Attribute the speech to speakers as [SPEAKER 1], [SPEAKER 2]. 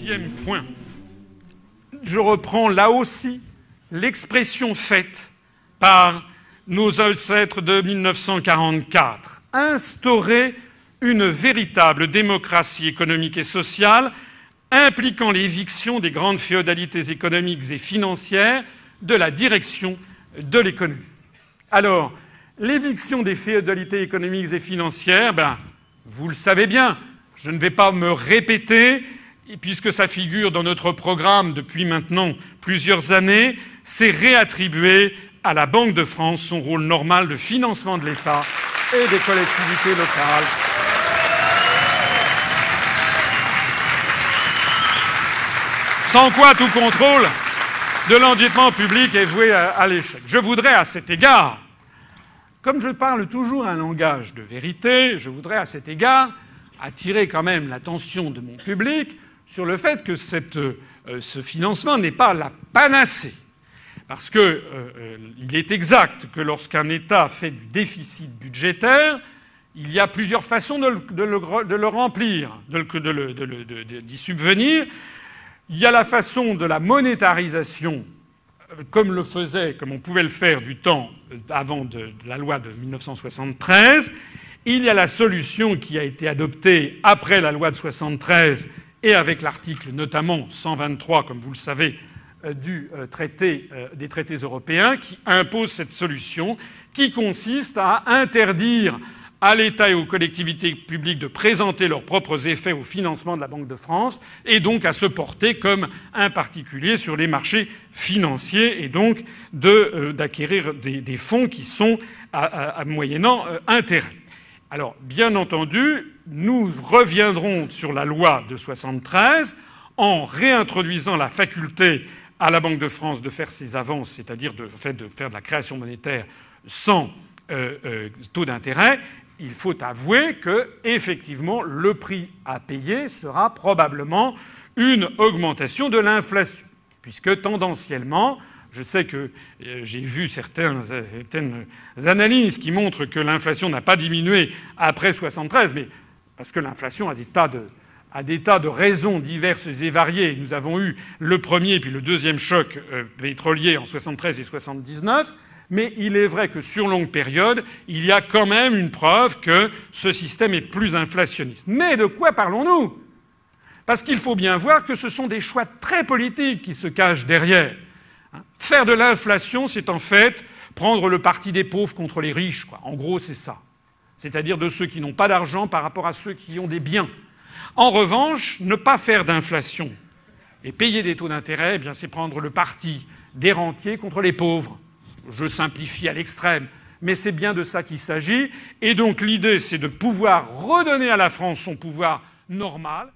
[SPEAKER 1] Deuxième point. Je reprends là aussi l'expression faite par nos ancêtres de 1944. Instaurer une véritable démocratie économique et sociale impliquant l'éviction des grandes féodalités économiques et financières de la direction de l'économie. Alors, l'éviction des féodalités économiques et financières, vous le savez bien, je ne vais pas me répéter, puisque ça figure dans notre programme depuis maintenant plusieurs années, c'est réattribuer à la Banque de France son rôle normal de financement de l'État et des collectivités locales. Sans quoi tout contrôle de l'endettement public est voué à l'échec. Je voudrais à cet égard, comme je parle toujours un langage de vérité, je voudrais à cet égard attirer quand même l'attention de mon public sur le fait que ce financement n'est pas la panacée. Parce qu'il est exact que lorsqu'un État fait du déficit budgétaire, il y a plusieurs façons de le remplir, d'y subvenir. Il y a la façon de la monétarisation, comme on pouvait le faire du temps avant de la loi de 1973. Il y a la solution qui a été adoptée après la loi de 1973 et avec l'article notamment 123, comme vous le savez, des traités européens, qui impose cette solution qui consiste à interdire à l'État et aux collectivités publiques de présenter leurs propres effets au financement de la Banque de France et donc à se porter comme un particulier sur les marchés financiers et donc d'acquérir des fonds qui sont moyennant intérêt. Alors, bien entendu, nous reviendrons sur la loi de 1973 en réintroduisant la faculté à la Banque de France de faire ses avances, c'est-à-dire de faire de la création monétaire sans taux d'intérêt. Il faut avouer que, effectivement, le prix à payer sera probablement une augmentation de l'inflation, puisque tendanciellement, je sais que j'ai vu certaines analyses qui montrent que l'inflation n'a pas diminué après 1973, mais parce que l'inflation a des tas de raisons diverses et variées. Nous avons eu le premier puis le deuxième choc pétrolier en 1973 et 1979. Mais il est vrai que sur longue période, il y a quand même une preuve que ce système est plus inflationniste. Mais de quoi parlons-nous ? Parce qu'il faut bien voir que ce sont des choix très politiques qui se cachent derrière. Faire de l'inflation, c'est en fait prendre le parti des pauvres contre les riches, quoi. En gros, c'est ça. C'est-à-dire de ceux qui n'ont pas d'argent par rapport à ceux qui ont des biens. En revanche, ne pas faire d'inflation et payer des taux d'intérêt, eh bien, c'est prendre le parti des rentiers contre les pauvres. Je simplifie à l'extrême, mais c'est bien de ça qu'il s'agit. Et donc l'idée, c'est de pouvoir redonner à la France son pouvoir normal.